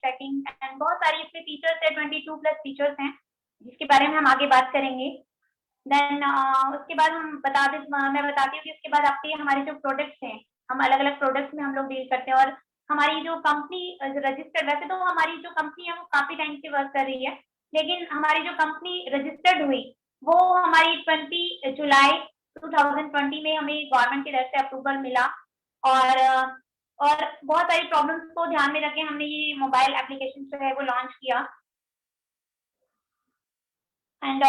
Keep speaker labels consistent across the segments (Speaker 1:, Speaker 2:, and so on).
Speaker 1: Trekking and बहुत सारी इसमें फीचर्स है, 22+ फीचर्स हैं जिसके बारे में हम आगे बात करेंगे। देन उसके बाद मैं बताती हूँ कि उसके बाद आपके हमारे जो प्रोडक्ट्स हैं, हम अलग अलग प्रोडक्ट्स में हम लोग डील करते हैं। और हमारी जो कंपनी रजिस्टर्ड, वैसे तो हमारी जो कंपनी है वो काफी टाइम से वर्क कर रही है, लेकिन हमारी जो कंपनी रजिस्टर्ड हुई वो हमारी 20 जुलाई 2020 में हमें गवर्नमेंट की तरफ से अप्रूवल मिला। और बहुत सारी प्रॉब्लम्स को ध्यान में रखे हमने ये मोबाइल एप्लीकेशन जो है वो लॉन्च किया। एंड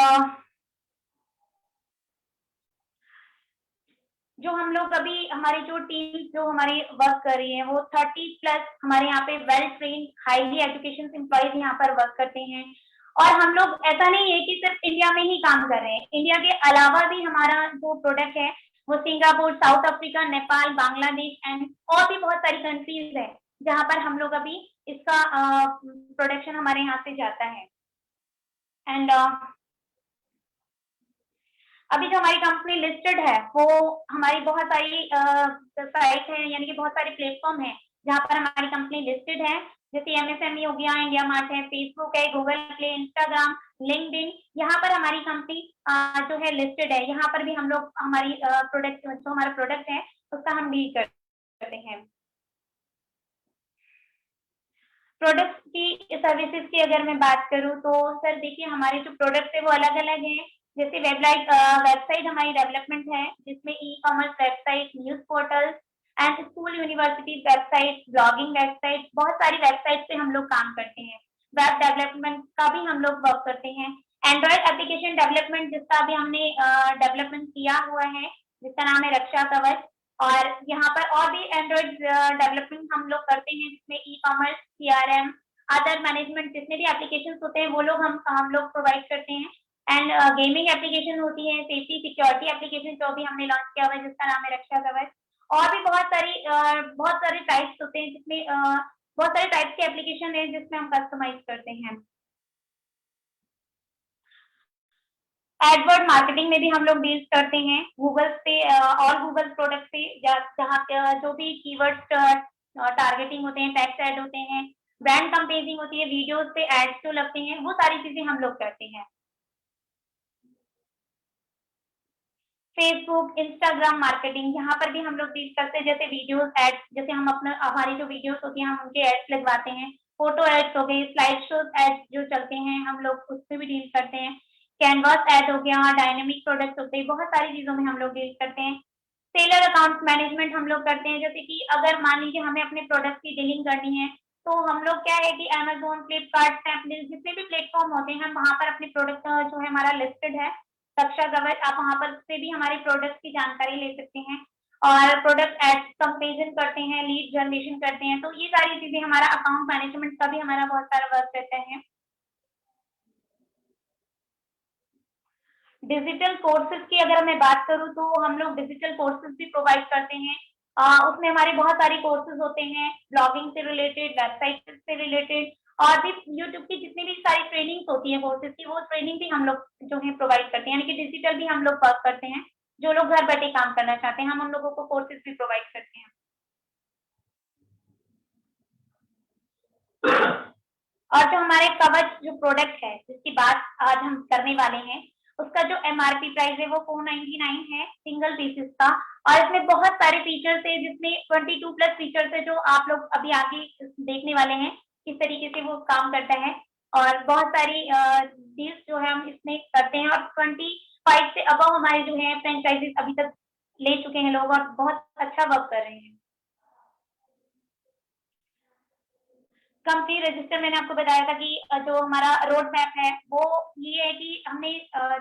Speaker 1: जो हम लोग अभी हमारी जो टीम जो हमारी वर्क कर रही है वो 30+ हमारे यहाँ पे well trained highly education employees यहाँ पर वर्क करते हैं। और हम लोग ऐसा नहीं है कि सिर्फ इंडिया में ही काम कर रहे हैं, इंडिया के अलावा भी हमारा जो प्रोडक्ट है वो Singapore, south Africa, Nepal, Bangladesh and और भी बहुत सारी कंट्रीज है जहाँ पर हम लोग अभी इसका प्रोडक्शन हमारे यहाँ से जाता है। एंड अभी जो हमारी कंपनी लिस्टेड है वो हमारी बहुत सारी साइट है, यानी कि बहुत सारे प्लेटफॉर्म है जहाँ पर हमारी कंपनी लिस्टेड है, जैसे MSME हो गया, इंडिया मार्ट है, फेसबुक है, गूगल प्ले, इंस्टाग्राम, लिंक्डइन, यहाँ पर हमारी कंपनी जो है लिस्टेड है। यहाँ पर भी हम लोग हमारी प्रोडक्ट जो हमारा प्रोडक्ट है उसका हम डील करते हैं। प्रोडक्ट्स की सर्विसेज की अगर मैं बात करूँ तो सर देखिए हमारे जो प्रोडक्ट्स है वो अलग अलग हैं। जैसे वेबसाइट हमारी डेवलपमेंट है जिसमें e-commerce website, news portal and school university website, blogging website, बहुत सारी वेबसाइट पे हम लोग काम करते हैं। वेब डेवलपमेंट का भी हम लोग वर्क करते हैं। एंड्रॉइड एप्लीकेशन डेवलपमेंट जिसका अभी हमने डेवलपमेंट किया हुआ है जिसका नाम है रक्षा कवच। और यहाँ पर और भी एंड्रॉइड डेवलपमेंट हम लोग करते हैं जिसमें ई-कॉमर्स, CRM, अदर मैनेजमेंट जितने भी एप्लीकेशन होते हैं वो लोग हम लोग प्रोवाइड करते हैं। एंड गेमिंग एप्लीकेशन होती है, सेफ्टी सिक्योरिटी एप्लीकेशन जो भी हमने लॉन्च किया हुआ है जिसका नाम है रक्षा कवच। और भी बहुत सारे टाइप्स होते हैं जिसमें बहुत सारे टाइप्स के एप्लीकेशन है जिसमें हम कस्टमाइज करते हैं। एडवर्ड मार्केटिंग में भी हम लोग डील करते हैं गूगल पे और गूगल प्रोडक्ट पे जहाँ जो भी कीवर्ड्स टारगेटिंग होते हैं, टेक्स्ट ऐड होते हैं, ब्रांड कंपेजिंग होती है, वीडियोस पे एड्स जो लगते हैं, वो सारी चीजें हम लोग करते हैं। फेसबुक, इंस्टाग्राम मार्केटिंग यहाँ पर भी हम लोग डील करते हैं, जैसे वीडियोस एड्स, जैसे हम अपना हमारी जो वीडियोस होती हैं हम उनके एड्स लगवाते हैं। फोटो एड्स हो गए, स्लाइड शोज एड्स जो चलते हैं हम लोग उससे भी डील करते हैं। कैनवास एड हो गया, डायनेमिक प्रोडक्ट्स होते हैं, बहुत सारी चीजों में हम लोग डील करते हैं। सेलर अकाउंट मैनेजमेंट हम लोग करते हैं, जैसे कि अगर मान लीजिए हमें अपने प्रोडक्ट की डीलिंग करनी है तो हम लोग क्या है कि अमेजोन, फ्लिपकार्ट, स्नैपडील जितने भी प्लेटफॉर्म होते हैं हम वहाँ पर अपने प्रोडक्ट जो है हमारा लिस्टेड है रक्षा कवच, आप वहाँ पर से भी हमारे प्रोडक्ट की जानकारी ले सकते हैं। और प्रोडक्ट एड कंपेरिजन करते हैं, लीड जनरेशन करते हैं, तो ये सारी चीजें हमारा अकाउंट मैनेजमेंट का भी हमारा बहुत सारा वर्क रहता है। डिजिटल कोर्सेज की अगर मैं बात करूँ तो हम लोग डिजिटल कोर्सेज भी प्रोवाइड करते हैं। उसमें हमारे बहुत सारे कोर्सेज होते हैं ब्लॉगिंग से रिलेटेड, वेबसाइट से रिलेटेड, और भी यूट्यूब की जितनी भी सारी ट्रेनिंग्स होती है कोर्सेज की, वो ट्रेनिंग भी हम लोग जो है प्रोवाइड करते हैं, यानी कि डिजिटल भी हम लोग वर्क करते हैं। जो लोग घर बैठे काम करना चाहते हैं हम उन लोगों को कोर्सेज भी प्रोवाइड करते हैं। और जो हमारे कवच जो प्रोडक्ट है जिसकी बात आज हम करने वाले हैं उसका जो MRP प्राइस है वो 499 है सिंगल पीसेस का। और इसमें बहुत सारे फीचर्स है जिसमें 22+ फीचर्स है जो आप लोग अभी आगे देखने वाले हैं किस तरीके से वो काम करता है। और बहुत सारी डील्स जो है हम इसमें करते हैं, और 25 से अबव हमारे जो है फ्रेंचाइजीज अभी तक ले चुके हैं लोग और बहुत अच्छा वर्क कर रहे हैं। कंपनी रजिस्टर मैंने आपको बताया था कि जो हमारा रोड मैप है वो ये है कि हमने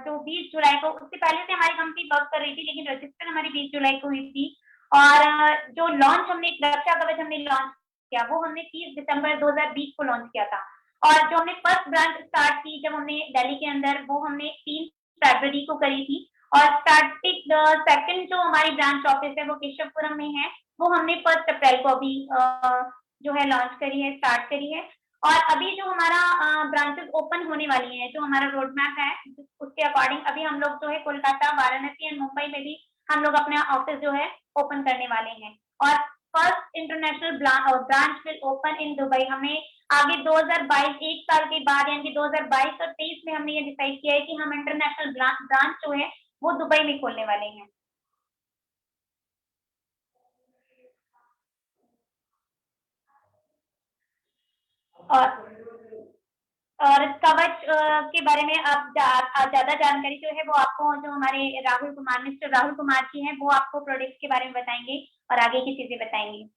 Speaker 1: जो 20 जुलाई को, उससे पहले से हमारी कंपनी वर्क कर रही थी लेकिन रजिस्टर हमारी 20 जुलाई को हुई थी। और जो लॉन्च हमने रक्षा कवच हमने लॉन्च किया वो हमने 30 दिसंबर 2020 को लॉन्च किया था। और जो हमने फर्स्ट ब्रांच स्टार्ट की जब हमने दिल्ली के अंदर वो हमने 3 फरवरी को करी थी। और स्टार्टिंग सेकंड जो हमारी ब्रांच ऑफिस है वो केशवपुरम में है, वो हमने 1 अप्रैल को अभी जो है लॉन्च करी है, स्टार्ट करी है। और अभी जो हमारा ब्रांचेस ओपन होने वाली हैं, जो हमारा रोड मैप है उसके अकॉर्डिंग अभी हम लोग जो है कोलकाता, वाराणसी एंड मुंबई में भी हम लोग अपना ऑफिस जो है ओपन करने वाले हैं। और first international branch will open in Dubai. हमें आगे 2022 एक साल के बाद यानी कि 2022 और 23 में हमने ये डिसाइड किया है कि हम इंटरनेशनल ब्रांच जो है वो दुबई में खोलने वाले हैं। और कवच के बारे में आप ज्यादा जानकारी जो है वो आपको जो हमारे राहुल कुमार मिस्टर राहुल कुमार जी हैं वो आपको प्रोडक्ट के बारे में बताएंगे और आगे की चीजें बताएंगे।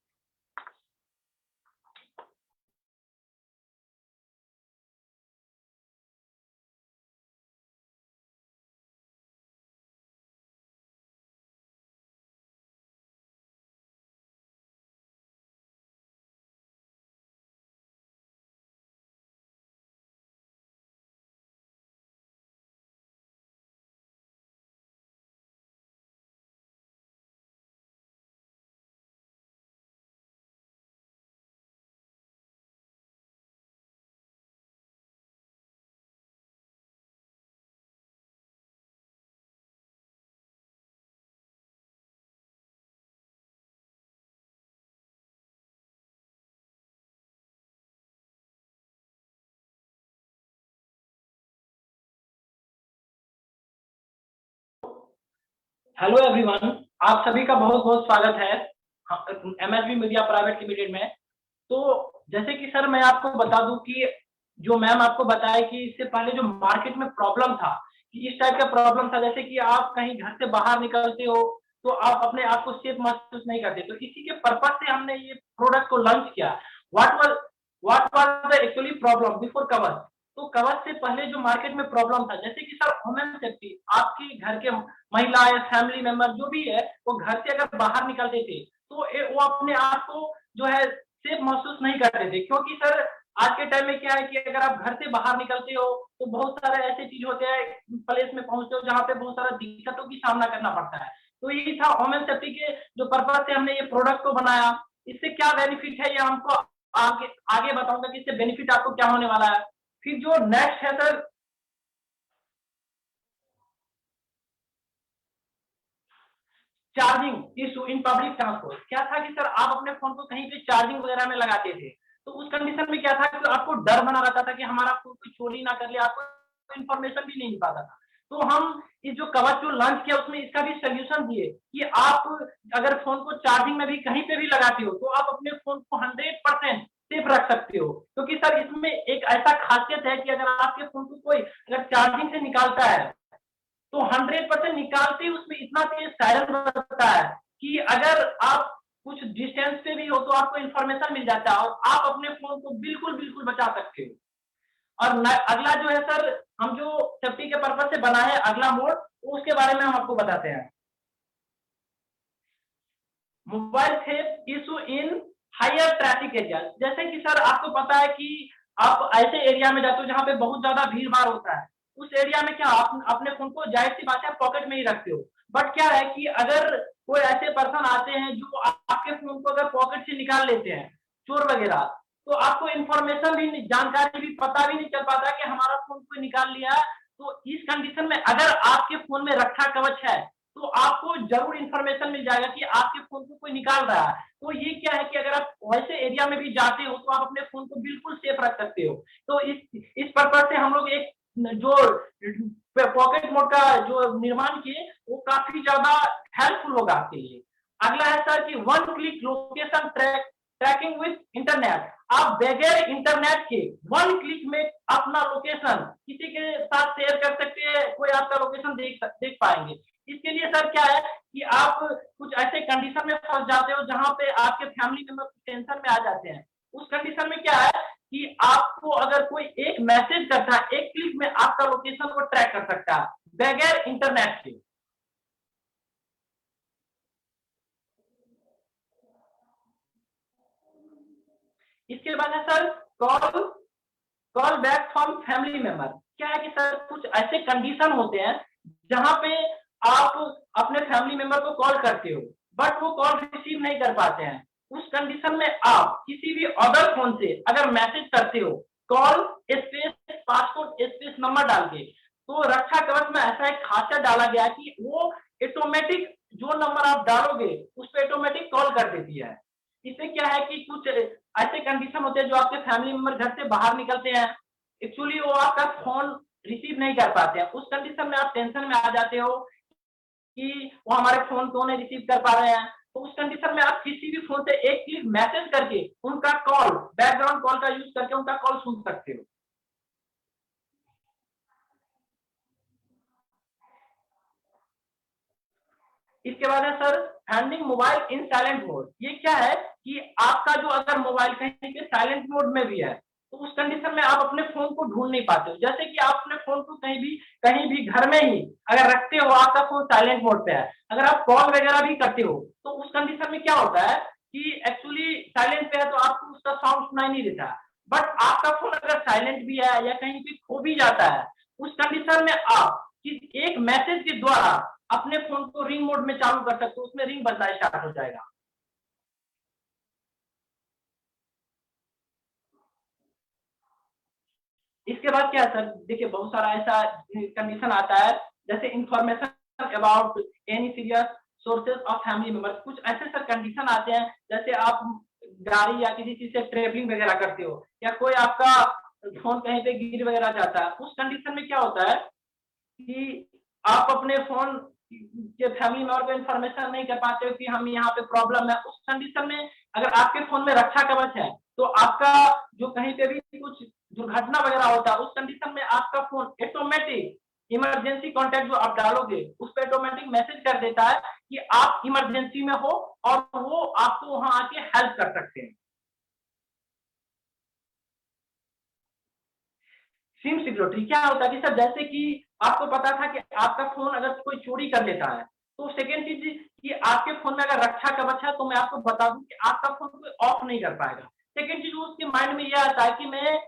Speaker 2: हेलो एवरीवन, आप सभी का बहुत बहुत स्वागत है एमएसवी मीडिया प्राइवेट लिमिटेड में। तो जैसे कि सर मैं आपको बता दूं कि जो मैम आपको बताया कि इससे पहले जो मार्केट में प्रॉब्लम था कि इस टाइप का प्रॉब्लम था, जैसे कि आप कहीं घर से बाहर निकलते हो तो आप अपने आप को सेफ महसूस नहीं करते, तो इसी के पर्पज से हमने ये प्रोडक्ट को लॉन्च किया। What was the actually problem before cover. तो कवच से पहले जो मार्केट में प्रॉब्लम था, जैसे कि सर वुमेन सेफ्टी, आपके घर के महिला या फैमिली मेंबर जो भी है वो घर से अगर बाहर निकलते थे तो वो अपने आप को जो है सेफ महसूस नहीं करते थे, क्योंकि सर आज के टाइम में क्या है कि अगर आप घर से बाहर निकलते हो तो बहुत सारे ऐसे चीज होते हैं, प्लेस में पहुंचते हो जहाँ पे बहुत सारा दिक्कतों की सामना करना पड़ता है। तो यही था वुमेन सेफ्टी के जो पर्पज से हमने ये प्रोडक्ट को बनाया। इससे क्या बेनिफिट है ये हमको आगे आगे बताऊंगा कि इससे बेनिफिट आपको क्या होने वाला है। फिर जो नेक्स्ट है sir, charging issue in public transport. क्या था कि सर आप अपने फोन को कहीं पे चार्जिंग वगैरह में लगाते थे, तो उस कंडीशन में क्या था कि आपको डर बना रहता था कि हमारा फोन कोई चोरी ना कर ले, आपको इन्फॉर्मेशन भी नहीं मिल पाता था। तो हम इस जो कवच जो लॉन्च किया उसमें इसका भी सोल्यूशन दिए कि आप अगर फोन को चार्जिंग में भी कहीं पे भी लगाते हो तो आप अपने फोन को 100% सेफ रख सकते हो, क्योंकि सर इसमें एक ऐसा खासियत है कि अगर आपके फोन को कोई अगर चार्जिंग से निकालता है तो 100% निकालते ही उसमें इतना तेज सायरन बजता है कि अगर आप कुछ डिस्टेंस पे भी हो तो आपको इंफॉर्मेशन मिल जाता है और आप अपने फोन को बिल्कुल बिल्कुल बचा सकते हो। और अगला जो है सर, हम जो सेफ्टी के पर्पज से बना है अगला मोड, उसके बारे में हम आपको बताते हैं। Mobile theft issue in higher traffic area. जैसे कि सर आपको पता है कि आप ऐसे एरिया में जाते हो जहां पे बहुत ज्यादा भीड़ भाड़ होता है, उस एरिया में क्या आप अपने फोन को जाहिर सी बात है पॉकेट में ही रखते हो। बट क्या है कि अगर कोई ऐसे पर्सन आते हैं जो आपके फोन को अगर पॉकेट से निकाल लेते हैं, चोर वगैरह, तो आपको इंफॉर्मेशन भी जानकारी भी पता भी नहीं चल पाता कि हमारा फोन कोई निकाल लिया। तो इस कंडीशन में अगर आपके फोन में रक्षा कवच है तो आपको जरूर इंफॉर्मेशन मिल जाएगा कि आपके फोन को कोई निकाल रहा है। तो ये क्या है कि अगर आप वैसे एरिया में भी जाते हो तो आप अपने फोन को बिल्कुल सेफ रख सकते हो। तो इस पर्पज से हम लोग एक जो पॉकेट मोड का जो निर्माण किए वो काफी ज्यादा हेल्पफुल होगा आपके लिए। अगला है सर कि 1 click location tracking with internet. आप बगैर इंटरनेट के 1 क्लिक में अपना लोकेशन किसी के साथ शेयर कर सकते हैं, कोई आपका लोकेशन देख पाएंगे। इसके लिए सर क्या है कि आप कुछ ऐसे कंडीशन में फंस जाते हो जहां पे आपके फैमिली मेंबर टेंशन में आ जाते हैं। उस कंडीशन में क्या है कि आपको अगर कोई एक मैसेज करता है, एक क्लिक में आपका लोकेशन को ट्रैक कर सकता है बगैर इंटरनेट के। इसके बाद है sir call back from family member. क्या है कि सर कुछ ऐसे कंडीशन होते हैं जहां पे आप अपने फैमिली मेंबर को कॉल करते हो बट वो कॉल रिसीव नहीं कर पाते हैं। उस कंडीशन में आप किसी भी अदर फोन से अगर मैसेज करते हो call space passport space number डाल के, तो रक्षा कवच में ऐसा एक खासियत डाला गया कि वो ऑटोमेटिक जो नंबर आप डालोगे उस पर ऑटोमेटिक कॉल कर देती है। इससे क्या है कि कुछ ऐसे कंडीशन होते हैं जो आपके फैमिली मेंबर घर से बाहर निकलते हैं, एक्चुअली वो आपका फोन रिसीव नहीं कर पाते हैं। उस कंडीशन में आप टेंशन में आ जाते हो कि वो हमारे फोन क्यों नहीं रिसीव कर पा रहे हैं। तो उस कंडीशन में आप किसी भी फोन से एक क्लिक मैसेज करके उनका कॉल, बैकग्राउंड कॉल का यूज करके उनका कॉल सुन सकते हो। इसके बाद है सर हैंडलिंग मोबाइल इन साइलेंट मोड। ये क्या है कि आपका जो अगर मोबाइल कहीं पे साइलेंट मोड में भी है तो उस कंडीशन में आप अपने फोन को ढूंढ नहीं पाते हो। जैसे कि आप अपने फोन को कहीं भी घर में ही अगर रखते हो, आपका फोन साइलेंट मोड पे है, अगर आप कॉल वगैरह भी करते हो तो उस कंडीशन में क्या होता है कि एक्चुअली साइलेंट पे है तो आपको उसका साउंड सुनाई नहीं देता। बट आपका फोन अगर साइलेंट भी है या कहीं पे खो भी जाता है, उस कंडीशन में आप एक मैसेज के द्वारा अपने फोन को रिंग मोड में चालू कर सकते हो, उसमें रिंग बजना स्टार्ट हो जाएगा। इसके बाद क्या है सर, देखिए बहुत सारा ऐसा कंडीशन आता है जैसे information about any serious sources of family member. कुछ ऐसे सर कंडीशन आते हैं जैसे आप गाड़ी या किसी चीज से ट्रेवलिंग वगैरह करते हो या कोई आपका फोन कहीं पे गिर वगैरह जाता है, उस कंडीशन में क्या होता है कि आप अपने फोन के फैमिली मेंबर को इन्फॉर्मेशन नहीं कर पाते हो कि हम यहाँ पे प्रॉब्लम है। उस कंडीशन में अगर आपके फोन में रक्षा कवच है तो आपका जो कहीं पे भी कुछ दुर्घटना वगैरह होता है, उस कंडीशन में आपका फोन ऑटोमेटिक इमरजेंसी कॉन्टैक्ट जो आप डालोगे उस पर ऑटोमेटिक मैसेज कर देता है कि आप इमरजेंसी में हो और वो आपको वहां आके हेल्प कर सकते हैं। सिम सिक्योरिटी क्या होता है कि सर जैसे कि आपको पता था कि आपका फोन अगर कोई चोरी कर लेता है तो सेकेंड चीज कि आपके फोन में अगर रक्षा कवच है तो मैं आपको बता दूं कि आपका फोन कोई ऑफ नहीं कर पाएगा। सेकेंड चीज उसके माइंड में यह आता है कि मैं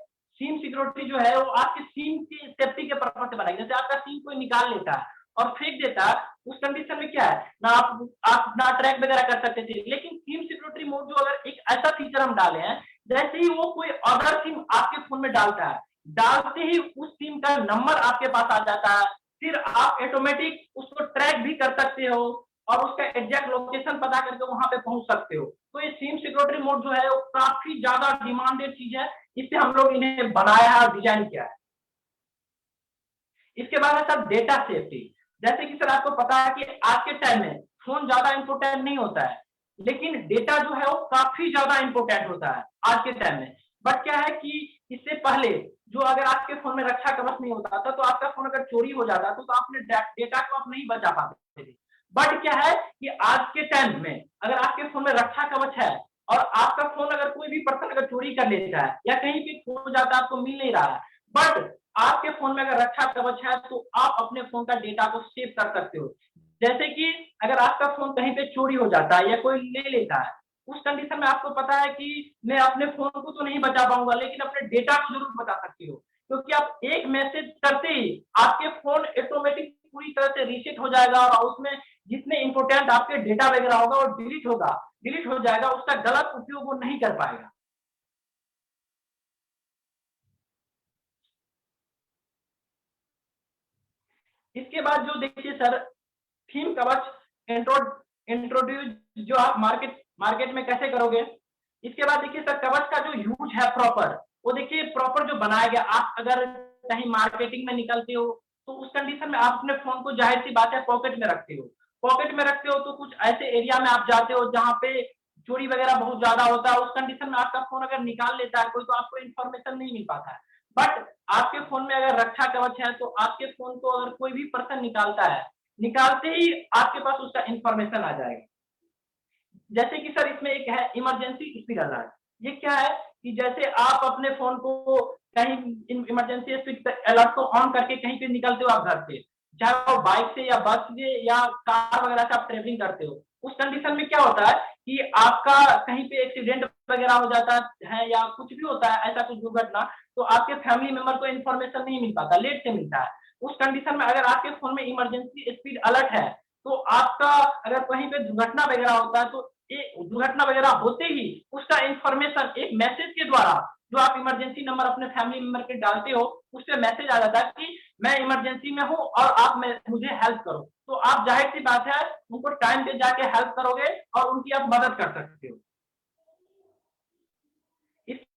Speaker 2: सिम सिक्योरिटी जो है वो आपकी सिम की सेफ्टी के पर्पज से बनाई। जैसे आपका सिम कोई निकाल लेता है और फेंक देता है, उस कंडीशन में क्या है ना आप ना ट्रैक वगैरह कर सकते थे। लेकिन सिम सिक्योरिटी मोड जो अगर एक ऐसा फीचर हम डाले हैं, जैसे ही वो कोई अदर सिम आपके फोन में डालता है, डालते ही उस सिम का नंबर आपके पास आ जाता है, फिर आप ऑटोमेटिक उसको ट्रैक भी कर सकते हो और उसका एग्जैक्ट लोकेशन पता करके वहां पे पहुंच सकते हो। तो ये सिम सिक्योरिटी मोड जो है वो काफी ज्यादा डिमांडेड चीज है, इससे हम लोग इन्हें बनाया है और डिजाइन किया है। इसके बाद है सर डेटा सेफ्टी। जैसे कि सर आपको पता है कि आज के टाइम में फोन ज्यादा इंपोर्टेंट नहीं होता है, लेकिन डेटा जो है वो काफी ज्यादा इंपोर्टेंट होता है आज के टाइम में। बट क्या है कि इससे पहले जो अगर आपके फोन में रक्षा कवच नहीं होता था तो आपका फोन अगर चोरी हो जाता तो आपने डेटा को आप नहीं बचा पाते थे। बट क्या है कि आज के टाइम में अगर आपके फोन में रक्षा कवच है और आपका फोन अगर कोई भी पर्सन अगर चोरी कर लेता है या कहीं भी खो जाता है, आपको मिल नहीं रहा है, बट आपके फोन में अगर रक्षा कवच है तो आप अपने फोन का डेटा को सेव कर सकते हो। जैसे कि अगर आपका फोन कहीं पे चोरी हो जाता है या कोई ले लेता है, उस कंडीशन में आपको पता है कि मैं अपने फोन को तो नहीं बचा पाऊंगा लेकिन अपने डेटा को जरूर बचा सकती हो, क्योंकि आप एक मैसेज करते ही आपके फोन ऑटोमेटिक पूरी तरह से रीसेट हो जाएगा और उसमें जितने इंपोर्टेंट आपके डेटा वगैरह होगा वो डिलीट हो जाएगा, उसका गलत उपयोग वो नहीं कर पाएगा। इसके बाद जो देखिए सर थीम कवच इंट्रोड्यूस जो आप मार्केट में कैसे करोगे। इसके बाद देखिए सर कवच का जो यूज है प्रॉपर, वो देखिए प्रॉपर जो बनाया गया। आप अगर कहीं मार्केटिंग में निकलते हो तो उस कंडीशन में आप अपने फोन को जाहिर सी बात है पॉकेट में रखते हो। पॉकेट में रखते हो तो कुछ ऐसे एरिया में आप जाते हो जहां पे चोरी वगैरह बहुत ज्यादा होता है, उस कंडीशन में आपका फोन अगर निकाल लेता है कोई तो आपको इन्फॉर्मेशन नहीं मिल पाता है। बट आपके फोन में अगर रक्षा कवच है तो आपके फोन को अगर कोई भी पर्सन निकालता है, निकालते ही आपके पास उसका इंफॉर्मेशन आ जाएगा। जैसे कि सर इसमें एक है इमरजेंसी स्पीड अलर्ट। ये क्या है कि जैसे आप अपने फोन को कहीं इमरजेंसी स्पीड अलर्ट को ऑन करके कहीं पे निकलते हो आप घर से, चाहे वो बाइक से या बस से या कार वगैरह से आप ट्रेवलिंग करते हो, उस कंडीशन में क्या होता है कि आपका कहीं पे एक्सीडेंट वगैरह हो जाता है या कुछ भी होता है ऐसा कुछ दुर्घटना, तो आपके फैमिली मेंबर को इन्फॉर्मेशन नहीं मिल पाता, लेट से मिलता है। उस कंडीशन में अगर आपके फोन में इमरजेंसी स्पीड अलर्ट है तो आपका अगर कहीं पे दुर्घटना वगैरह होता है तो दुर्घटना वगैरह होते ही उसका इंफॉर्मेशन एक मैसेज के द्वारा जो आप इमरजेंसी नंबर अपने फैमिली मेंबर के डालते हो, उससे मैसेज आ जाता है कि मैं इमरजेंसी में हूं और आप मुझे हेल्प करो। तो आप जाहिर सी बात है उनको टाइम पे जाके हेल्प करोगे और उनकी आप मदद कर सकते हो।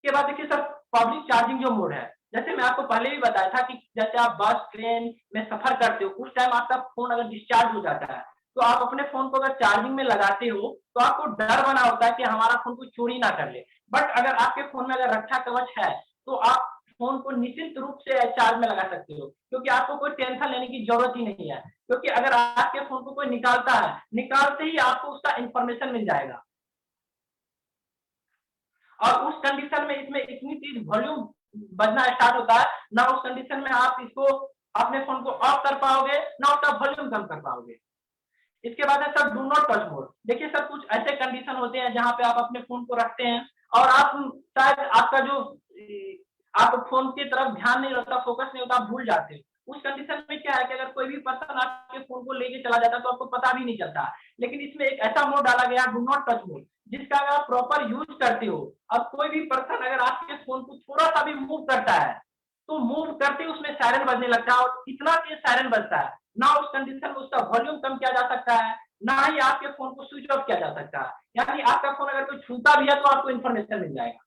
Speaker 2: इसके बाद देखिए सर पब्लिक चार्जिंग जो मोड है, जैसे मैं आपको पहले भी बताया था कि जैसे आप बस ट्रेन में सफर करते हो उस टाइम आपका फोन अगर डिस्चार्ज हो जाता है तो आप अपने फोन को अगर चार्जिंग में लगाते हो तो आपको डर बना होता है कि हमारा फोन कोई चोरी ना कर ले। बट अगर आपके फोन में अगर रक्षा कवच है तो आप फोन को निश्चिंत रूप से चार्ज में लगा सकते हो, क्योंकि आपको कोई टेंशन लेने की जरूरत ही नहीं है। क्योंकि अगर आपके फोन को कोई निकालता है, निकालते ही आपको उसका इंफॉर्मेशन मिल जाएगा। और उस कंडीशन में इसमें इतनी तेज वॉल्यूम बजना स्टार्ट होता है, ना उस कंडीशन में आप इसको अपने फोन को ऑफ कर पाओगे, ना उसका वॉल्यूम कम कर पाओगे। इसके बाद है sir do not touch mode. देखिए सर कुछ ऐसे कंडीशन होते हैं जहां पे आप अपने फोन को रखते हैं और आप शायद आपका जो आप फोन की तरफ ध्यान नहीं रहता, फोकस नहीं होता, आप भूल जाते हो। उस कंडीशन में क्या है कि अगर कोई भी पर्सन आपके फोन को लेके चला जाता है तो आपको पता भी नहीं चलता। लेकिन इसमें एक ऐसा मोड डाला गया डू नॉट टच मोड, जिसका अगर आप प्रॉपर यूज करते हो और कोई भी पर्सन अगर आपके फोन को थोड़ा सा भी मूव करता है तो मूव करते ही उसमें सायरन बजने लगता है और इतना तेज सायरन बजता है, ना उस कंडीशन में उसका वॉल्यूम कम किया जा सकता है, ना ही आपके फोन को स्विच ऑफ किया जा सकता है। यानी आपका फोन अगर कोई छूता भी है तो आपको इन्फॉर्मेशन मिल जाएगा।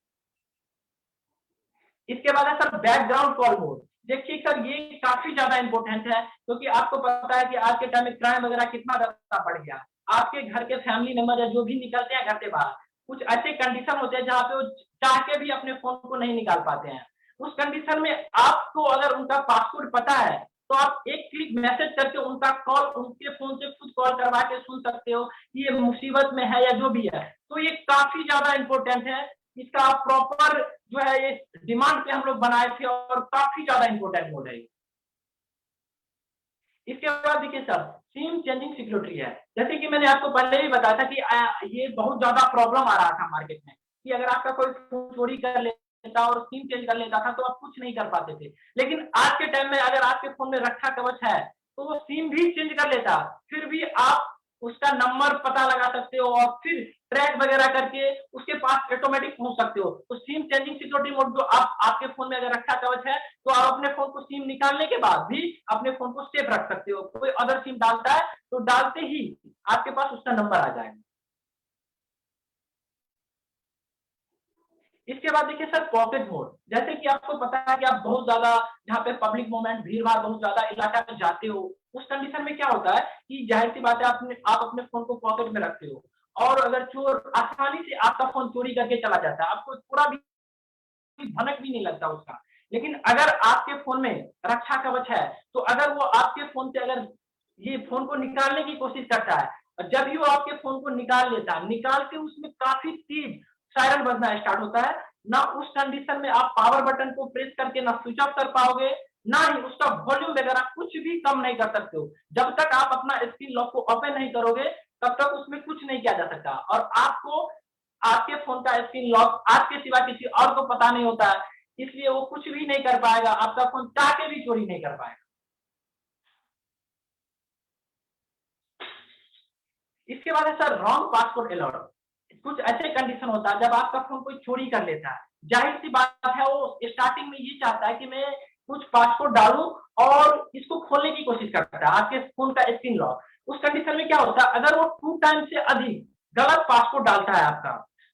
Speaker 2: इसके बाद है सर बैकग्राउंड कॉल मोड। देखिए सर ये काफी ज्यादा इंपॉर्टेंट है, क्योंकि आपको पता है कि आज के टाइम में क्राइम वगैरह कितना ज्यादा बढ़ गया। आपके घर के फैमिली मेंबर या जो भी निकलते हैं घर से बाहर, कुछ ऐसे कंडीशन होते हैं जहां पे वो चाह के भी अपने फोन को नहीं निकाल पाते हैं। उस कंडीशन में आपको अगर उनका पासवर्ड पता है तो आप एक क्लिक मैसेज करके उनका कॉल उनके फोन से खुद कॉल करवा के सुन सकते हो कि ये मुसीबत में है या जो भी है। तो ये काफी ज्यादा इंपॉर्टेंट है। इसका आप प्रॉपर जो है ये डिमांड पे हम लोग बनाए थे और काफी ज्यादा इंपॉर्टेंट मोड है। इसके बाद देखिए सर सिम चेंजिंग सिक्योरिटी है। जैसे कि मैंने आपको पहले ही बताया था कि ये बहुत ज्यादा प्रॉब्लम आ रहा था मार्केट में कि अगर आपका कोई फोन चोरी कर लेता और सिम चेंज कर लेता था तो आप कुछ नहीं कर पाते थे। लेकिन आज के टाइम में अगर आपके फोन में रक्षा कवच है तो वो सिम भी चेंज कर लेता, फिर भी आप उसका नंबर पता लगा सकते हो और फिर ट्रैक वगैरह करके उसके पास ऑटोमेटिक पहुंच सकते हो। तो सिम चेंजिंग सिक्योरिटी मोड जो आप आपके फोन में अगर रक्षा कवच है तो आप अपने फोन को सिम निकालने के बाद भी अपने फोन को सेफ रख सकते हो। कोई अदर सिम डालता है तो डालते ही आपके पास उसका नंबर आ जाएगा। इसके बाद देखिए सर पॉकेट मोड। जैसे कि आपको पता है कि आप बहुत ज्यादा जहाँ पे पब्लिक मोमेंट भीड़ भाड़ बहुत ज्यादा इलाका में जाते हो, उस कंडीशन में क्या होता है कि जाहिर सी बात है आप अपने फोन को पॉकेट में रखते हो और अगर चोर आसानी से आपका फोन चोरी करके चला जाता है, आपको थोड़ा भी भनक भी नहीं लगता उसका। लेकिन अगर आपके फोन में रक्षा कवच है तो अगर वो आपके फोन से अगर ये फोन को निकालने की कोशिश करता है और जब ही वो आपके फोन को निकाल लेता है, निकाल के उसमें काफी तेज सायरन बजना स्टार्ट होता है, ना उस कंडीशन में आप पावर बटन को प्रेस करके ना स्विच ऑफ कर पाओगे, ना ही उसका वॉल्यूम वगैरह कुछ भी कम नहीं कर सकते हो। जब तक आप अपना स्क्रीन लॉक को ओपन नहीं करोगे तब तक उसमें कुछ नहीं किया जा सकता और आपको आपके फोन का स्क्रीन लॉक आपके सिवा किसी और को पता नहीं होता है, इसलिए वो कुछ भी नहीं कर पाएगा, आपका फोन चाह के भी चोरी नहीं कर पाएगा। इसके बाद है सर रॉन्ग पासवर्ड अलर्ट। कुछ ऐसे कंडीशन होता है जब आपका फोन कोई चोरी कर लेता है, जाहिर सी बात है वो स्टार्टिंग में ये चाहता है कि मैं कुछ पासवर्ड डालूं और इसको खोलने की कोशिश करता है आपके फोन का स्क्रीन लॉक। उस कंडीशन में क्या होता है अगर वो 2 टाइम से अधिक गलत पासवर्ड डालता है आपका,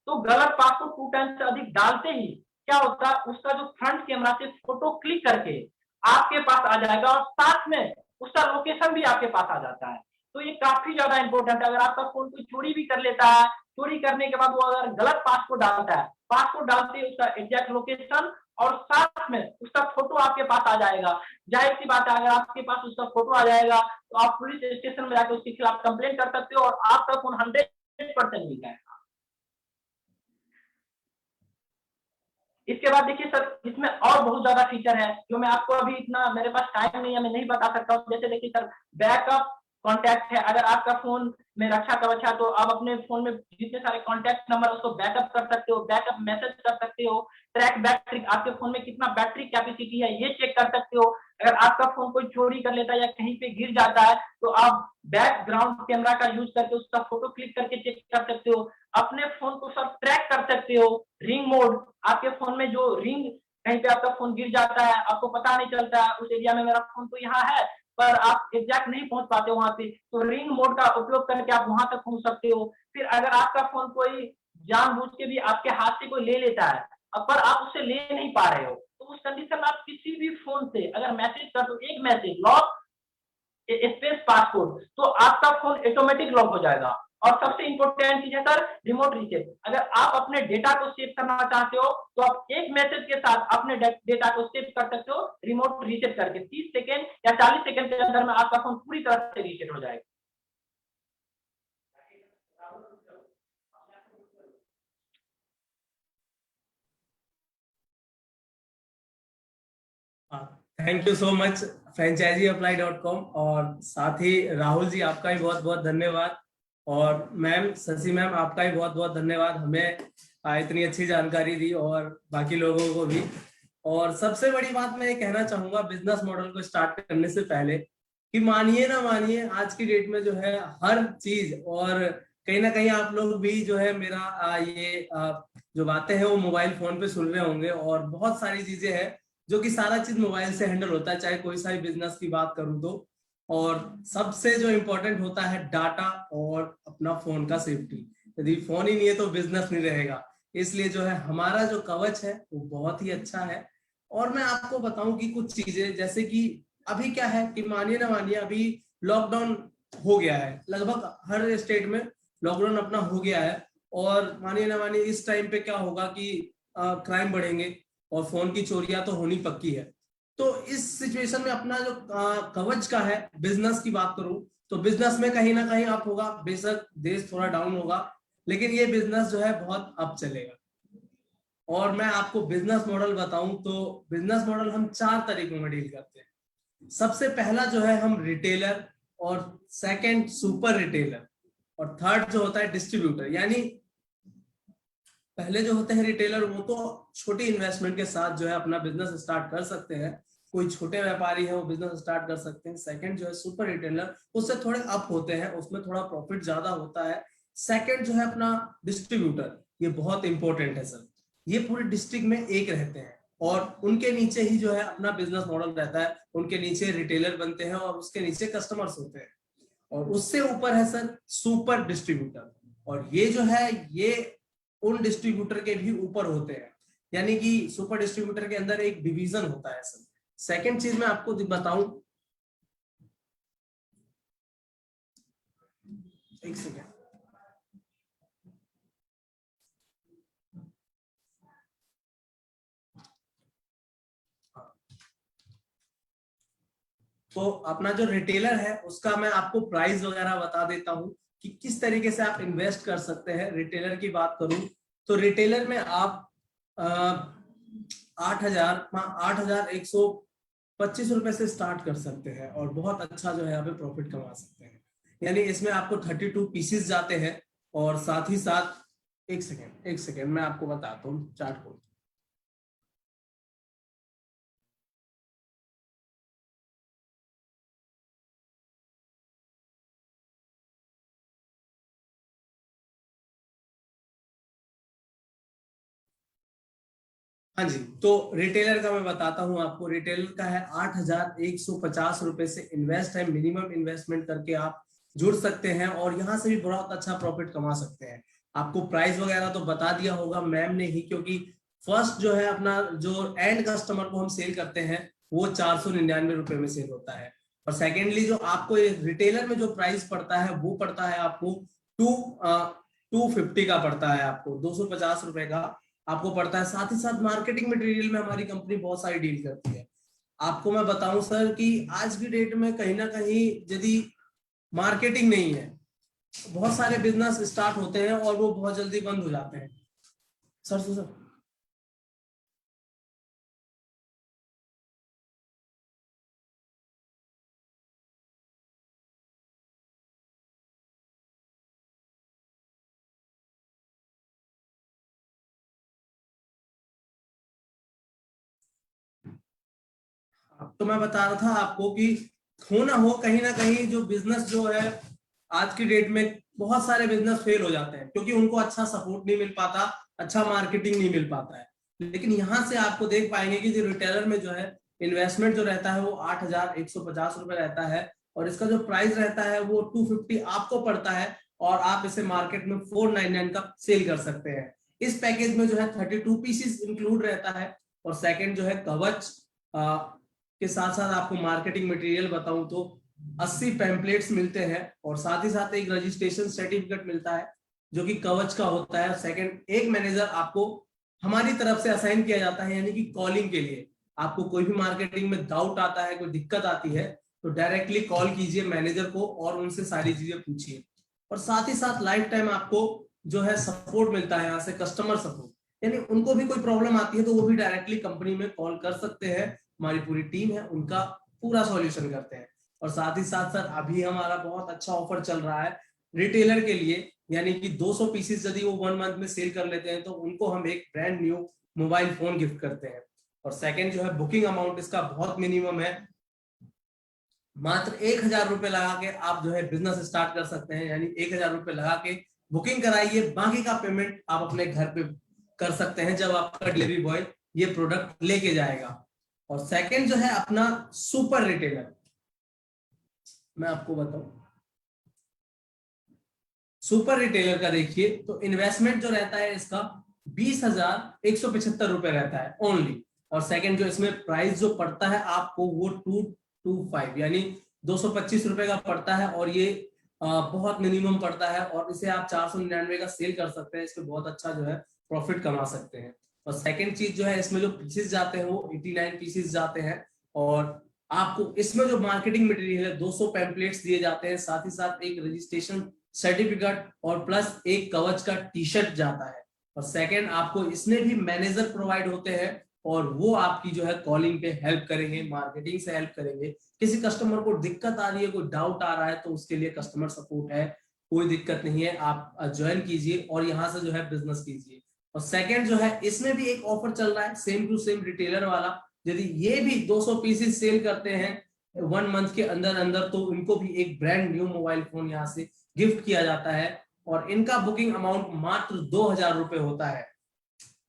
Speaker 2: तो गलत पासवर्ड 2 टाइम से अधिक डालते ही क्या होता है उसका जो फ्रंट कैमरा से फोटो क्लिक करके आपके पास आ जाएगा और साथ में उसका लोकेशन भी आपके पास आ जाता है। तो ये काफी ज्यादा इंपॉर्टेंट है। अगर आपका फोन कोई चोरी भी कर लेता है, चोरी करने के बाद वो अगर गलत पासवर्ड डालता है, पासवर्ड डालते ही उसका एग्जैक्ट लोकेशन और साथ में उसका फोटो आपके पास आ जाएगा। जाहिर सी बात है अगर आपके पास उसका फोटो आ जाएगा तो आप पुलिस स्टेशन में जाकर उसके खिलाफ कंप्लेंट कर सकते हो और आपका फोन 100% मिल जाएगा। इसके बाद देखिए सर इसमें और बहुत ज्यादा फीचर है जो मैं आपको अभी इतना मेरे पास टाइम नहीं है, मैं नहीं बता सकता हूँ। जैसे देखिए सर बैकअप कॉन्टैक्ट है, अगर आपका फोन में रक्षा कवच है तो आप अपने फोन में जितने सारे कॉन्टैक्ट नंबर उसको बैकअप कर सकते हो, बैकअप मैसेज कर सकते हो, ट्रैक बैटरी आपके फोन में कितना बैटरी कैपेसिटी है ये चेक कर सकते हो। अगर आपका फोन कोई चोरी कर लेता है या कहीं पे गिर जाता है तो आप बैकग्राउंड कैमरा का यूज करके उसका फोटो क्लिक करके चेक कर सकते हो। अपने फोन को सब ट्रैक कर सकते हो। रिंग मोड, आपके फोन में जो रिंग कहीं पे आपका फोन गिर जाता है आपको पता नहीं चलता है उस एरिया में मेरा फोन तो यहाँ है पर आप एग्जैक्ट नहीं पहुंच पाते वहां पे, तो रिंग मोड का उपयोग करके आप वहां तक पहुंच सकते हो। फिर अगर आपका फोन कोई जानबूझ के भी आपके हाथ से कोई ले लेता है, पर आप उससे ले नहीं पा रहे हो, तो उस कंडीशन में आप किसी भी फोन से अगर मैसेज कर दो, एक मैसेज लॉक स्पेस पासपोर्ट, तो आपका फोन ऑटोमेटिक लॉक हो जाएगा। और सबसे इंपॉर्टेंट चीज है सर, रिमोट रीसेट। अगर आप अपने डेटा को सेव करना चाहते हो तो आप एक मैसेज के साथ अपने डेटा को सेव कर सकते हो रिमोट रीसेट करके। 30 सेकेंड या 40 सेकेंड के अंदर में आपका फोन पूरी तरह से रीसेट हो जाएगा।
Speaker 3: Thank you so much franchiseapply.com। और साथ ही राहुल जी आपका भी बहुत बहुत धन्यवाद, और मैम शशि मैम आपका भी बहुत बहुत धन्यवाद, हमें इतनी अच्छी जानकारी दी और बाकी लोगों को भी। और सबसे बड़ी बात मैं ये कहना चाहूंगा बिजनेस मॉडल को स्टार्ट करने से पहले कि मानिए ना मानिए, आज की डेट में जो है हर चीज, और कहीं ना कहीं आप लोग भी जो है मेरा जो बातें हैं वो मोबाइल फोन पे सुन रहे होंगे, और बहुत सारी चीजें हैं जो कि सारा चीज मोबाइल से हैंडल होता है, चाहे कोई सा भी बिजनेस की बात करूं तो। और सबसे जो इम्पोर्टेंट होता है डाटा और अपना फोन का सेफ्टी। यदि फोन ही नहीं है तो बिजनेस नहीं रहेगा। इसलिए जो है हमारा जो कवच है वो बहुत ही अच्छा है। और मैं आपको बताऊं कि कुछ चीजें, जैसे कि अभी क्या है कि मानिए ना मानिए अभी लॉकडाउन हो गया है, लगभग हर स्टेट में लॉकडाउन अपना हो गया है। और मानिए ना मानिए इस टाइम पे क्या होगा कि क्राइम बढ़ेंगे और फोन की चोरियां तो होनी पक्की है। तो इस सिचुएशन में अपना जो कवच का है, बिजनेस की बात करूं तो बिजनेस में कहीं ना कहीं अप होगा, बेशक देश थोड़ा डाउन होगा, लेकिन ये बिजनेस जो है बहुत अप चलेगा। और मैं आपको बिजनेस मॉडल बताऊं तो बिजनेस मॉडल हम 4 तरीकों में डील करते हैं। सबसे पहला जो है हम रिटेलर, और सेकंड सुपर रिटेलर, और थर्ड जो होता है डिस्ट्रीब्यूटर। यानी पहले जो होते हैं रिटेलर, वो तो छोटी इन्वेस्टमेंट के साथ जो है अपना बिजनेस स्टार्ट कर सकते हैं, कोई छोटे व्यापारी है वो बिजनेस स्टार्ट कर सकते हैं। सेकंड जो है सुपर रिटेलर, उससे थोड़े अप होते हैं, उसमें थोड़ा प्रॉफिट ज्यादा होता है। सेकंड जो है अपना डिस्ट्रीब्यूटर, ये बहुत इंपॉर्टेंट है सर, ये पूरे डिस्ट्रिक्ट में एक रहते हैं और उनके नीचे ही जो है अपना बिजनेस मॉडल रहता है, उनके नीचे रिटेलर बनते हैं और उसके नीचे कस्टमर्स होते हैं। और उससे ऊपर है सर सुपर डिस्ट्रीब्यूटर, और ये जो है ये उन डिस्ट्रीब्यूटर के भी ऊपर होते हैं, यानी कि सुपर डिस्ट्रीब्यूटर के अंदर एक डिवीजन होता है सर। सेकंड चीज मैं आपको बताऊं, एक सेकंड, तो अपना जो रिटेलर है उसका मैं आपको प्राइस वगैरह बता देता हूं कि किस तरीके से आप इन्वेस्ट कर सकते हैं। रिटेलर की बात करूं तो रिटेलर में आप 8,125 रुपए से स्टार्ट कर सकते हैं और बहुत अच्छा जो है यहाँ पे प्रॉफिट कमा सकते हैं। यानी इसमें आपको 32 पीसेस जाते हैं, और साथ ही साथ एक सेकेंड मैं आपको बताता हूँ चार्ट को। हाँ जी, तो रिटेलर का मैं बताता हूं आपको। रिटेलर का है 8,150 रुपए से इन्वेस्ट है, मिनिमम इन्वेस्टमेंट करके आप जुड़ सकते हैं और यहाँ से भी बहुत अच्छा प्रॉफिट कमा सकते हैं। आपको प्राइस वगैरह तो बता दिया होगा मैम ने ही, क्योंकि फर्स्ट जो है अपना जो एंड कस्टमर को हम सेल करते हैं वो 499 रुपए में सेल होता है। और सेकेंडली जो आपको रिटेलर में जो प्राइस पड़ता है वो पड़ता है आपको 250 का पड़ता है, आपको 250 रुपए का आपको पड़ता है। साथ ही साथ मार्केटिंग मटेरियल में हमारी कंपनी बहुत सारी डील करती है। आपको मैं बताऊं सर कि आज की डेट में कहीं ना कहीं यदि मार्केटिंग नहीं है, बहुत सारे बिजनेस स्टार्ट होते हैं और वो बहुत जल्दी बंद हो जाते हैं। सर तो मैं बता रहा था आपको कि हो ना हो कहीं ना कहीं जो बिजनेस जो है आज की डेट में बहुत सारे बिजनेस फेल हो जाते हैं क्योंकि उनको अच्छा सपोर्ट नहीं मिल पाता, अच्छा मार्केटिंग नहीं मिल पाता है। लेकिन यहाँ से आपको देख पाएंगे कि जो रिटेलर में जो है इन्वेस्टमेंट जो रहता है वो 8,150 रुपए रहता है और इसका जो प्राइस रहता है वो 250 आपको पड़ता है और आप इसे मार्केट में 499 का सेल कर सकते हैं। इस पैकेज में जो है 32 पीसेस इंक्लूड रहता है। और सेकंड जो है कवच के साथ साथ आपको मार्केटिंग मटेरियल बताऊं तो 80 पैम्पलेट्स मिलते हैं और साथ ही साथ एक रजिस्ट्रेशन सर्टिफिकेट मिलता है जो कि कवच का होता है। सेकंड, एक मैनेजर आपको हमारी तरफ से असाइन किया जाता है, यानी कि कॉलिंग के लिए आपको कोई भी मार्केटिंग में डाउट आता है, कोई दिक्कत आती है तो डायरेक्टली कॉल कीजिए मैनेजर को और उनसे सारी चीजें पूछिए। और साथ ही साथ लाइफ टाइम आपको जो है सपोर्ट मिलता है यहाँ से, कस्टमर सपोर्ट, यानी उनको भी कोई प्रॉब्लम आती है तो वो भी डायरेक्टली कंपनी में कॉल कर सकते हैं। हमारी पूरी टीम है, उनका पूरा सॉल्यूशन करते हैं। और साथ ही साथ सर अभी हमारा बहुत अच्छा ऑफर चल रहा है रिटेलर के लिए, यानी कि 200 पीसेस यदि वो 1 मंथ में सेल कर लेते हैं तो उनको हम एक brand new mobile phone gift करते हैं। और सेकंड जो है बुकिंग अमाउंट इसका बहुत मिनिमम है, मात्र 1000 रुपए लगा के आप जो है बिजनेस स्टार्ट कर सकते हैं। यानी 1000 रुपए लगा के बुकिंग कराइए, बाकी का पेमेंट आप अपने घर पे कर सकते हैं जब आपका डिलीवरी बॉय ये प्रोडक्ट लेके जाएगा। और सेकंड जो है अपना सुपर रिटेलर, मैं आपको बताऊं सुपर रिटेलर का देखिए तो इन्वेस्टमेंट जो रहता है इसका 20,175 रुपए रहता है ओनली। और सेकंड जो इसमें प्राइस जो पड़ता है आपको वो 225 यानी 225 रुपए का पड़ता है और ये बहुत मिनिमम पड़ता है और इसे आप 499 का सेल कर सकते हैं। इसमें बहुत अच्छा जो है प्रॉफिट कमा सकते हैं। और सेकंड चीज जो है इसमें जो पीसेस जाते हैं वो 89 पीसेस जाते हैं और आपको इसमें जो मार्केटिंग मटेरियल है 200 पैम्पलेट्स दिए जाते हैं, साथ ही साथ एक रजिस्ट्रेशन सर्टिफिकेट और प्लस एक कवच का टी शर्ट जाता है। और सेकंड आपको इसमें भी मैनेजर प्रोवाइड होते हैं और वो आपकी जो है कॉलिंग पे हेल्प करेंगे, मार्केटिंग से हेल्प करेंगे। किसी कस्टमर को दिक्कत आ रही है, कोई डाउट आ रहा है तो उसके लिए कस्टमर सपोर्ट है, कोई दिक्कत नहीं है, आप ज्वाइन कीजिए और यहाँ से जो है बिजनेस कीजिए। और सेकंड जो है इसमें भी एक ऑफर चल रहा है सेम टू सेम रिटेलर वाला, यदि ये भी 200 पीसेस सेल करते हैं 1 मंथ के अंदर अंदर तो इनको भी एक ब्रांड न्यू मोबाइल फोन यहाँ से गिफ्ट किया जाता है और इनका बुकिंग अमाउंट मात्र 2000 रुपए होता है।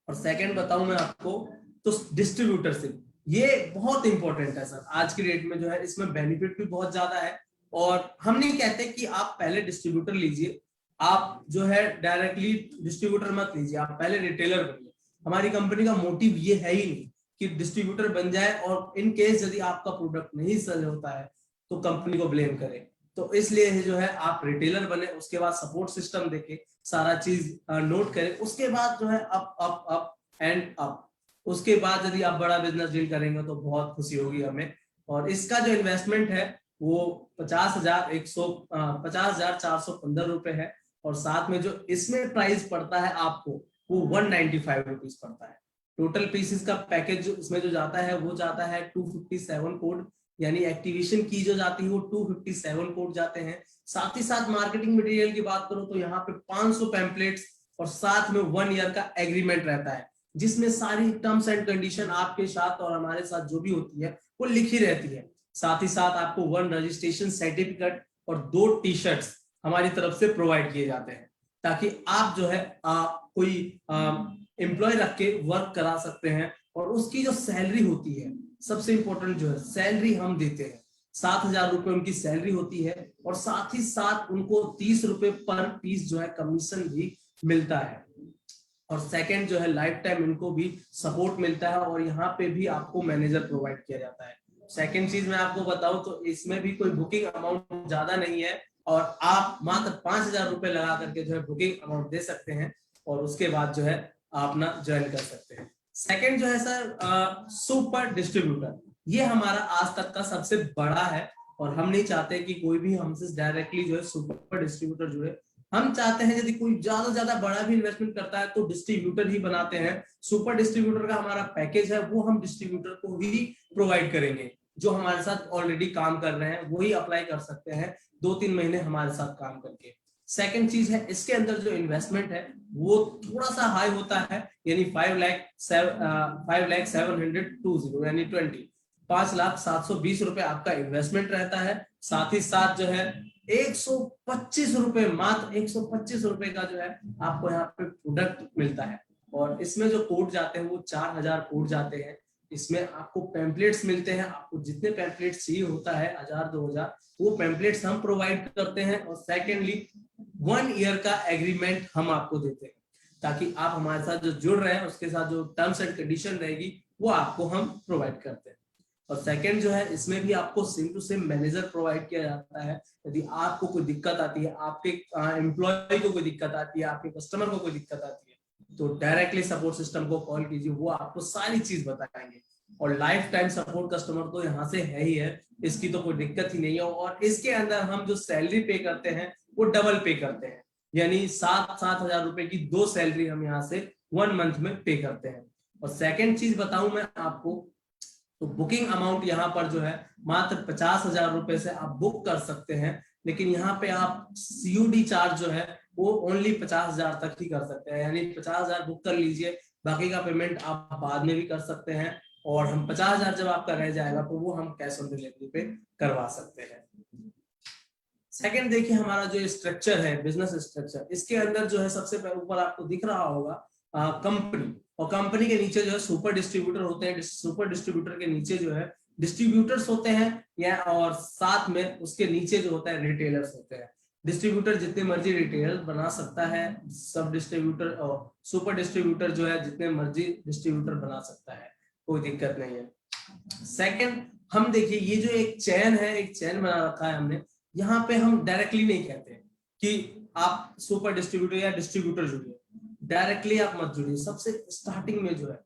Speaker 3: और सेकंड बताऊं मैं आपको तो डिस्ट्रीब्यूटरशिप, ये बहुत इंपॉर्टेंट है सर आज की डेट में, जो है इसमें बेनिफिट भी बहुत ज्यादा है। और हम नहीं कहते कि आप पहले डिस्ट्रीब्यूटर लीजिए, आप जो है डायरेक्टली डिस्ट्रीब्यूटर मत लीजिए, आप पहले रिटेलर बनिए। हमारी कंपनी का मोटिव ये है ही नहीं कि डिस्ट्रीब्यूटर बन जाए और इन केस यदि आपका प्रोडक्ट नहीं सेल होता है तो कंपनी को ब्लेम करें। तो इसलिए जो है आप रिटेलर बने, उसके बाद सपोर्ट सिस्टम देके सारा चीज नोट करें, उसके बाद जो है up up up and up, उसके बाद यदि आप बड़ा बिजनेस डील करेंगे तो बहुत खुशी होगी हमें। और इसका जो इन्वेस्टमेंट है वो 50,415 रुपए है और साथ में जो इसमें प्राइस पड़ता है आपको वो 195 रुपीज पड़ता है। टोटल पीसेस का पैकेज जो इसमें जो जाता है वो जाता है 257 कोड, यानी एक्टिवेशन की जो जाती है वो 257 कोड जाते हैं। साथ ही साथ मार्केटिंग मटेरियल की बात करो तो यहाँ पे 500 पैम्पलेट्स और साथ में 1 ईयर का एग्रीमेंट रहता है जिसमें सारी टर्म्स एंड कंडीशन आपके साथ और हमारे साथ जो भी होती है वो लिखी रहती है। साथ ही साथ आपको 1 रजिस्ट्रेशन सर्टिफिकेट और 2 टी शर्ट्स हमारी तरफ से प्रोवाइड किए जाते हैं ताकि आप जो है कोई एम्प्लॉय रख के वर्क करा सकते हैं। और उसकी जो सैलरी होती है, सबसे इंपॉर्टेंट जो है सैलरी हम देते हैं, 7,000 रुपए उनकी सैलरी होती है और साथ ही साथ उनको 30 रुपए पर पीस जो है कमीशन भी मिलता है। और सेकंड जो है लाइफ टाइम इनको भी सपोर्ट मिलता है और यहाँ पे भी आपको मैनेजर प्रोवाइड किया जाता है। सेकंड चीज मैं आपको बताऊं तो इसमें भी कोई बुकिंग अमाउंट ज्यादा नहीं है और आप मात्र 5,000 रुपए लगा करके जो है बुकिंग अमाउंट दे सकते हैं और उसके बाद जो है आप अपना ज्वाइन कर सकते हैं। सेकंड जो है सर सुपर डिस्ट्रीब्यूटर, ये हमारा आज तक का सबसे बड़ा है और हम नहीं चाहते कि कोई भी हमसे डायरेक्टली जो है सुपर डिस्ट्रीब्यूटर जुड़े। हम चाहते हैं यदि कोई ज्यादा बड़ा भी इन्वेस्टमेंट करता है तो डिस्ट्रीब्यूटर ही बनाते हैं। सुपर डिस्ट्रीब्यूटर का हमारा पैकेज है वो हम डिस्ट्रीब्यूटर को ही प्रोवाइड करेंगे, जो हमारे साथ ऑलरेडी काम कर रहे हैं वही अप्लाई कर सकते हैं 2-3 महीने हमारे साथ काम करके। सेकंड चीज है इसके अंदर जो इन्वेस्टमेंट है वो थोड़ा सा हाई होता है, यानी 5,720 यानी 5,720 रुपए आपका इन्वेस्टमेंट रहता है। साथ ही साथ जो है 125 रुपए, मात्र 125 रुपए का जो है आपको यहाँ पे प्रोडक्ट मिलता है। और इसमें जो कोड जाते हैं वो 4000 कोड जाते हैं। इसमें आपको पैम्पलेट्स मिलते हैं, आपको जितने पैम्पलेट्स चाहिए होता है 1000-2000 वो पैम्पलेट्स हम प्रोवाइड करते हैं। और सेकेंडली 1 ईयर का एग्रीमेंट हम आपको देते हैं ताकि आप हमारे साथ जो जुड़ रहे हैं उसके साथ जो टर्म्स एंड कंडीशन रहेगी वो आपको हम प्रोवाइड करते हैं। और सेकंड जो है, इसमें भी आपको same to same manager provide किया जाता है। यदि आपको कोई दिक्कत आती है, आपके एम्प्लॉय को कोई दिक्कत आती है, आपके कस्टमर को कोई दिक्कत आती है, तो डायरेक्टली सपोर्ट सिस्टम को कॉल कीजिए, वो आपको सारी चीज बताएंगे। और लाइफ टाइम सपोर्ट कस्टमर तो यहाँ से है ही है, इसकी तो कोई दिक्कत ही नहीं है। और इसके अंदर हम जो सैलरी पे करते हैं वो डबल पे करते हैं, यानी 7-7 हजार रुपए की 2 सैलरी हम यहाँ से 1 मंथ में पे करते हैं। और सेकेंड चीज बताऊं मैं आपको, तो बुकिंग अमाउंट यहाँ पर जो है मात्र 50,000 रुपए से आप बुक कर सकते हैं, लेकिन यहाँ पे आप COD चार्ज जो है वो ओनली 50,000 तक ही कर सकते हैं, यानी 50,000 बुक कर लीजिए, बाकी का पेमेंट आप बाद में भी कर सकते हैं। और हम 50,000 जब आपका रह जाएगा तो वो हम कैश ऑन डिलीवरी पे करवा सकते हैं। सेकंड देखिए, हमारा जो स्ट्रक्चर है, बिजनेस स्ट्रक्चर, इसके अंदर जो है सबसे ऊपर आपको दिख रहा होगा कंपनी, और कंपनी के नीचे जो है सुपर डिस्ट्रीब्यूटर होते हैं। सुपर डिस्ट्रीब्यूटर के नीचे जो है डिस्ट्रीब्यूटर्स होते हैं, या और साथ में उसके नीचे जो होता है रिटेलर्स होते हैं। डिस्ट्रीब्यूटर जितने मर्जी रिटेलर बना सकता है, सब डिस्ट्रीब्यूटर और सुपर डिस्ट्रीब्यूटर जो है जितने मर्जी डिस्ट्रीब्यूटर बना सकता है, कोई दिक्कत नहीं है। सेकंड, हम देखिए ये जो एक चैन है, एक चैन बना रखा है हमने, यहाँ पे हम डायरेक्टली नहीं कहते कि आप सुपर डिस्ट्रीब्यूटर या डिस्ट्रीब्यूटर जुड़िए, डायरेक्टली आप मत जुड़िए। सबसे स्टार्टिंग में जो है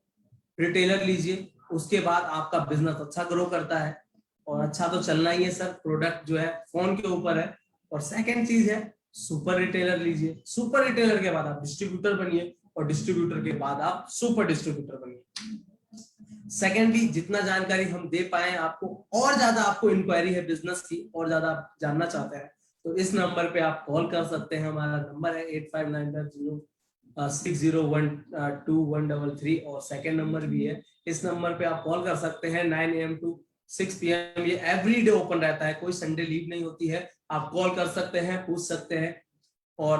Speaker 3: रिटेलर लीजिए, उसके बाद आपका बिजनेस अच्छा ग्रो करता है, और अच्छा तो चलना ही है सर, प्रोडक्ट जो है फोन के ऊपर है। और सेकंड चीज है सुपर रिटेलर लीजिए, सुपर रिटेलर के बाद आप डिस्ट्रीब्यूटर बनिए, और डिस्ट्रीब्यूटर के बाद आप सुपर डिस्ट्रीब्यूटर बनिए। सेकेंडली, जितना जानकारी हम दे पाए आपको, और ज्यादा आपको इंक्वायरी है बिजनेस की, और ज्यादा आप जानना चाहते हैं, तो इस नंबर पे आप कॉल कर सकते हैं। हमारा नंबर है 8590602133, और सेकेंड नंबर भी है, इस नंबर पे आप कॉल कर सकते हैं 9 AM to 6 PM। ये एवरी डे ओपन रहता है, कोई संडे लीव नहीं होती है। आप कॉल कर सकते हैं, पूछ सकते हैं, और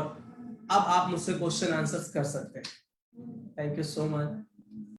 Speaker 3: अब आप मुझसे क्वेश्चन आंसर्स कर सकते हैं। Thank you so much.